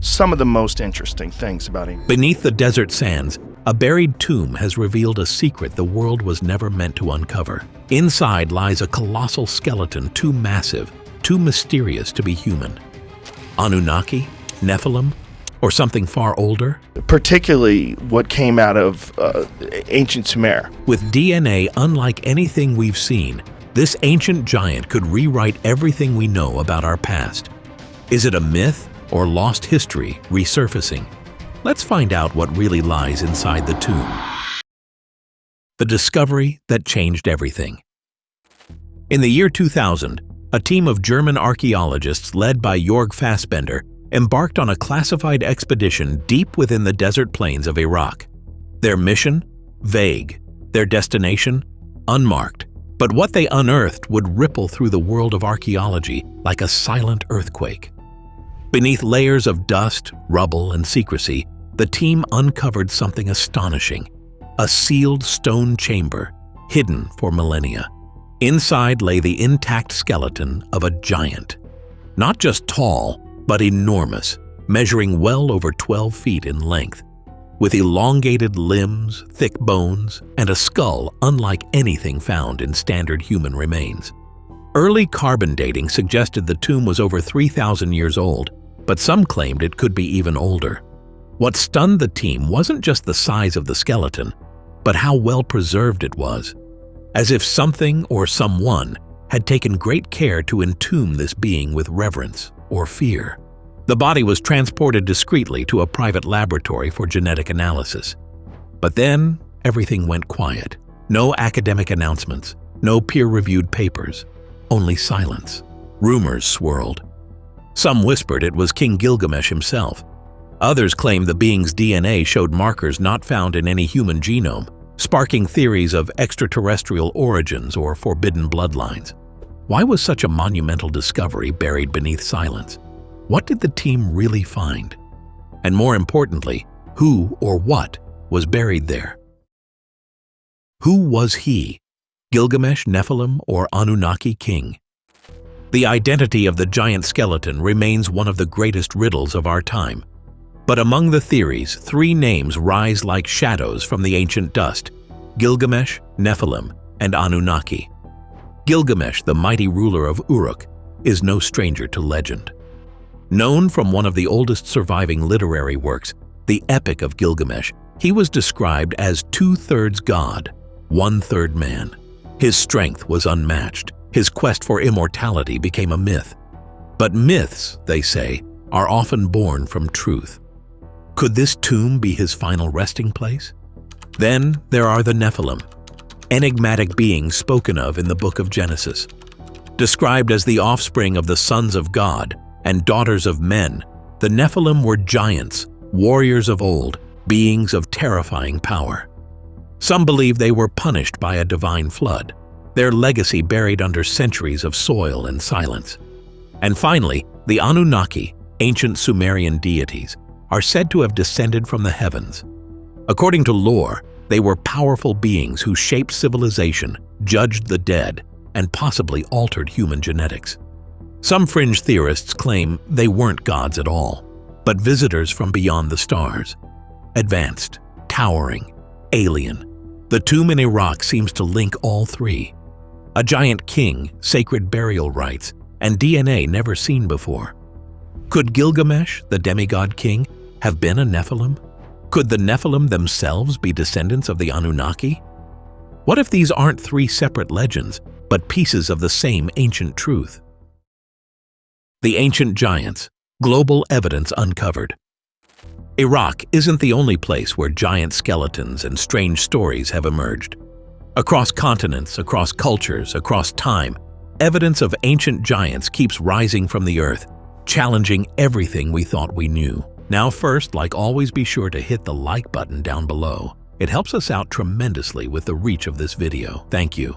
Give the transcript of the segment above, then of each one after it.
some of the most interesting things about him. Beneath the desert sands, a buried tomb has revealed a secret the world was never meant to uncover. Inside lies a colossal skeleton too massive, too mysterious to be human. Anunnaki? Nephilim? Or something far older? Particularly what came out of ancient Sumer. With DNA unlike anything we've seen, this ancient giant could rewrite everything we know about our past. Is it a myth or lost history resurfacing? Let's find out what really lies inside the tomb. The discovery that changed everything. In the year 2000, a team of German archaeologists led by Jörg Fassbender embarked on a classified expedition deep within the desert plains of Iraq. Their mission? Vague. Their destination? Unmarked. But what they unearthed would ripple through the world of archaeology like a silent earthquake. Beneath layers of dust, rubble, and secrecy, the team uncovered something astonishing: a sealed stone chamber, hidden for millennia. Inside lay the intact skeleton of a giant. Not just tall, but enormous, measuring well over 12 feet in length, with elongated limbs, thick bones, and a skull unlike anything found in standard human remains. Early carbon dating suggested the tomb was over 3,000 years old, but some claimed it could be even older. What stunned the team wasn't just the size of the skeleton, but how well preserved it was, as if something or someone had taken great care to entomb this being with reverence or fear. The body was transported discreetly to a private laboratory for genetic analysis. But then, everything went quiet. No academic announcements, no peer-reviewed papers, only silence. Rumors swirled. Some whispered it was King Gilgamesh himself. Others claimed the being's DNA showed markers not found in any human genome, sparking theories of extraterrestrial origins or forbidden bloodlines. Why was such a monumental discovery buried beneath silence? What did the team really find? And more importantly, who or what was buried there? Who was he? Gilgamesh, Nephilim, or Anunnaki king? The identity of the giant skeleton remains one of the greatest riddles of our time. But among the theories, 3 names rise like shadows from the ancient dust: Gilgamesh, Nephilim, and Anunnaki. Gilgamesh, the mighty ruler of Uruk, is no stranger to legend. Known from one of the oldest surviving literary works, the Epic of Gilgamesh, he was described as 2/3 god, 1/3 man. His strength was unmatched. His quest for immortality became a myth. But myths, they say, are often born from truth. Could this tomb be his final resting place? Then there are the Nephilim, enigmatic beings spoken of in the book of Genesis. Described as the offspring of the sons of God and daughters of men, the Nephilim were giants, warriors of old, beings of terrifying power. Some believe they were punished by a divine flood, their legacy buried under centuries of soil and silence. And finally, the Anunnaki, ancient Sumerian deities, are said to have descended from the heavens. According to lore, they were powerful beings who shaped civilization, judged the dead, and possibly altered human genetics. Some fringe theorists claim they weren't gods at all, but visitors from beyond the stars. Advanced, towering, alien. The tomb in Iraq seems to link all 3. A giant king, sacred burial rites, and DNA never seen before. Could Gilgamesh, the demigod king, have been a Nephilim? Could the Nephilim themselves be descendants of the Anunnaki? What if these aren't 3 separate legends, but pieces of the same ancient truth? The ancient giants, global evidence uncovered. Iraq isn't the only place where giant skeletons and strange stories have emerged. Across continents, across cultures, across time, evidence of ancient giants keeps rising from the earth, challenging everything we thought we knew. Now first, like always, be sure to hit the like button down below. It helps us out tremendously with the reach of this video. Thank you.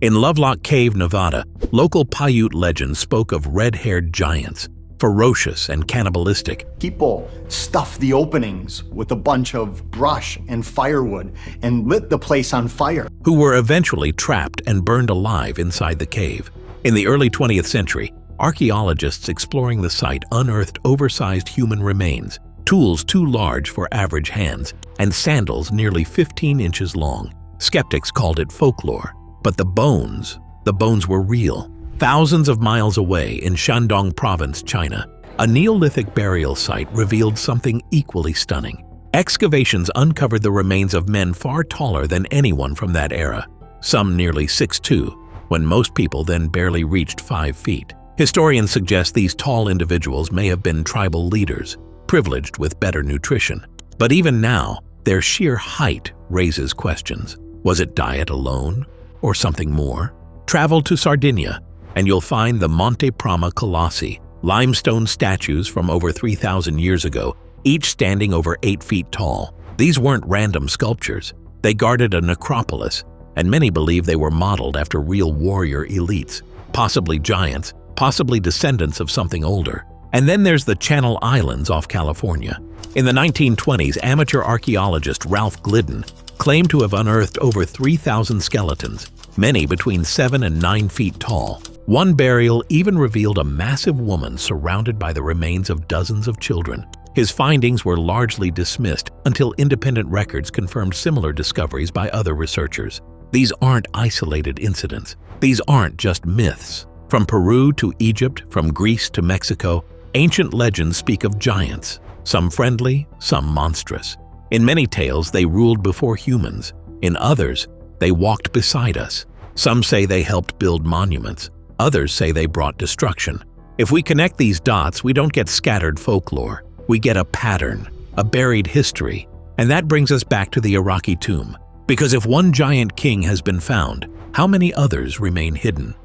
In Lovelock Cave, Nevada, local Paiute legends spoke of red-haired giants, ferocious and cannibalistic. People stuffed the openings with a bunch of brush and firewood and lit the place on fire. Who were eventually trapped and burned alive inside the cave. In the early 20th century, Archaeologists exploring the site unearthed oversized human remains, tools too large for average hands, and sandals nearly 15 inches long. Skeptics called it folklore, but the bones were real. Thousands of miles away in Shandong Province, China, a Neolithic burial site revealed something equally stunning. Excavations uncovered the remains of men far taller than anyone from that era, some nearly 6'2", when most people then barely reached 5 feet. Historians suggest these tall individuals may have been tribal leaders, privileged with better nutrition. But even now, their sheer height raises questions. Was it diet alone, or something more? Travel to Sardinia, and you'll find the Monte Prama Colossi, limestone statues from over 3,000 years ago, each standing over 8 feet tall. These weren't random sculptures. They guarded a necropolis, and many believe they were modeled after real warrior elites, possibly giants, possibly descendants of something older. And then there's the Channel Islands off California. In the 1920s, amateur archaeologist Ralph Glidden claimed to have unearthed over 3,000 skeletons, many between 7 and 9 feet tall. One burial even revealed a massive woman surrounded by the remains of dozens of children. His findings were largely dismissed until independent records confirmed similar discoveries by other researchers. These aren't isolated incidents. These aren't just myths. From Peru to Egypt, from Greece to Mexico, ancient legends speak of giants, some friendly, some monstrous. In many tales, they ruled before humans. In others, they walked beside us. Some say they helped build monuments. Others say they brought destruction. If we connect these dots, we don't get scattered folklore. We get a pattern, a buried history. And that brings us back to the Iraqi tomb. Because if one giant king has been found, how many others remain hidden?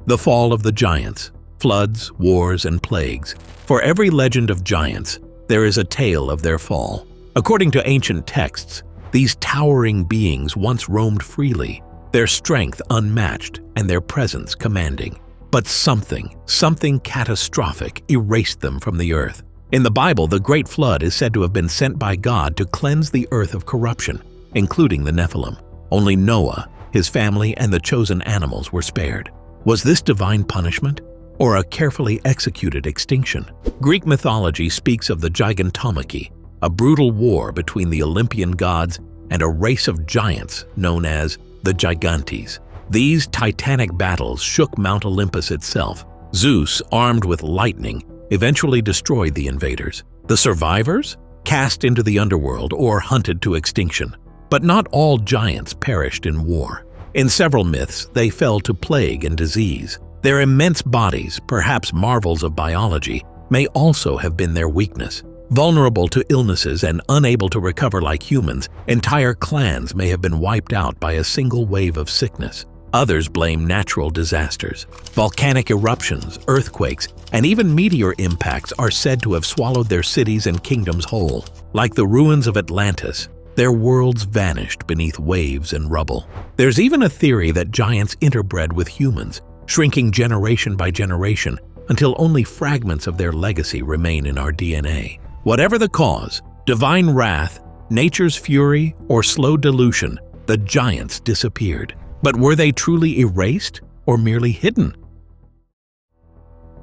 The fall of the giants, floods, wars, and plagues. For every legend of giants, there is a tale of their fall. According to ancient texts, these towering beings once roamed freely, their strength unmatched and their presence commanding. But something catastrophic erased them from the earth. In the Bible, the Great Flood is said to have been sent by God to cleanse the earth of corruption, including the Nephilim. Only Noah, his family, and the chosen animals were spared. Was this divine punishment, or a carefully executed extinction? Greek mythology speaks of the Gigantomachy, a brutal war between the Olympian gods and a race of giants known as the Gigantes. These titanic battles shook Mount Olympus itself. Zeus, armed with lightning, eventually destroyed the invaders. The survivors? Cast into the underworld or hunted to extinction. But not all giants perished in war. In several myths, they fell to plague and disease. Their immense bodies, perhaps marvels of biology, may also have been their weakness. Vulnerable to illnesses and unable to recover like humans, entire clans may have been wiped out by a single wave of sickness. Others blame natural disasters. Volcanic eruptions, earthquakes, and even meteor impacts are said to have swallowed their cities and kingdoms whole. Like the ruins of Atlantis, their worlds vanished beneath waves and rubble. There's even a theory that giants interbred with humans, shrinking generation by generation until only fragments of their legacy remain in our DNA. Whatever the cause, divine wrath, nature's fury, or slow dilution, the giants disappeared. But were they truly erased or merely hidden?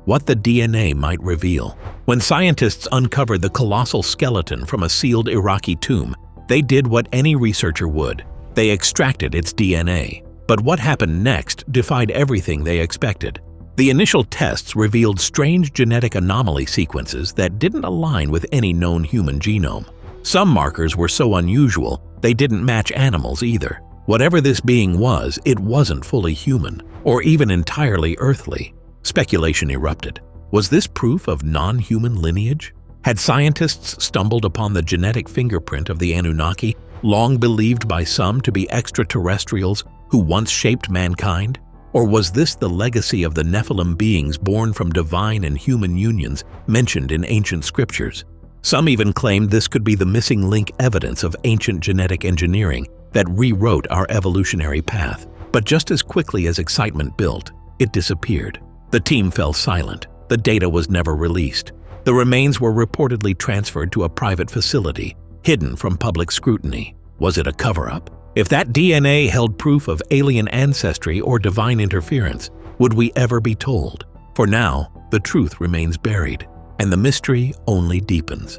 What the DNA might reveal. When scientists uncovered the colossal skeleton from a sealed Iraqi tomb, they did what any researcher would. They extracted its DNA. But what happened next defied everything they expected. The initial tests revealed strange genetic anomaly sequences that didn't align with any known human genome. Some markers were so unusual, they didn't match animals either. Whatever this being was, it wasn't fully human, or even entirely earthly. Speculation erupted. Was this proof of non-human lineage? Had scientists stumbled upon the genetic fingerprint of the Anunnaki, long believed by some to be extraterrestrials who once shaped mankind? Or was this the legacy of the Nephilim beings born from divine and human unions mentioned in ancient scriptures? Some even claimed this could be the missing link evidence of ancient genetic engineering that rewrote our evolutionary path. But just as quickly as excitement built, it disappeared. The team fell silent. The data was never released. The remains were reportedly transferred to a private facility, hidden from public scrutiny. Was it a cover-up? If that DNA held proof of alien ancestry or divine interference, Would we ever be told? For now, the truth remains buried, and the mystery only deepens.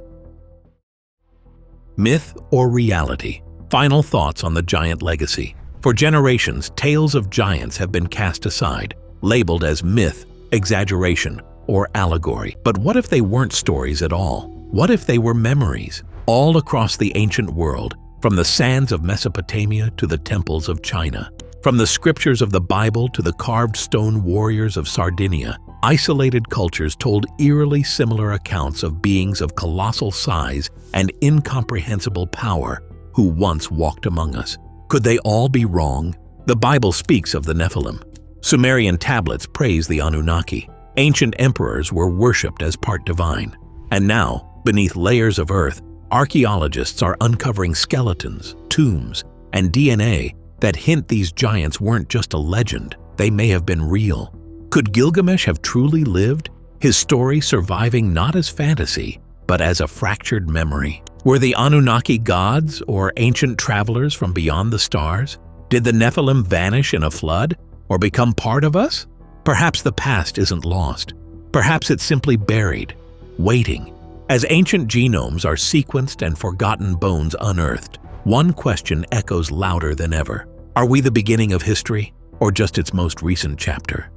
Myth or reality? Final thoughts on the giant legacy. For generations, tales of giants have been cast aside, labeled as myth, exaggeration, or allegory. But what if they weren't stories at all? What if they were memories? All across the ancient world, from the sands of Mesopotamia to the temples of China, from the scriptures of the Bible to the carved stone warriors of Sardinia, isolated cultures told eerily similar accounts of beings of colossal size and incomprehensible power who once walked among us. Could they all be wrong? The Bible speaks of the Nephilim. Sumerian tablets praise the Anunnaki. Ancient emperors were worshipped as part divine. And now, beneath layers of earth, archaeologists are uncovering skeletons, tombs, and DNA that hint these giants weren't just a legend, they may have been real. Could Gilgamesh have truly lived, his story surviving not as fantasy, but as a fractured memory? Were the Anunnaki gods or ancient travelers from beyond the stars? Did the Nephilim vanish in a flood or become part of us? Perhaps the past isn't lost. Perhaps it's simply buried, waiting. As ancient genomes are sequenced and forgotten bones unearthed, one question echoes louder than ever. Are we the beginning of history or just its most recent chapter?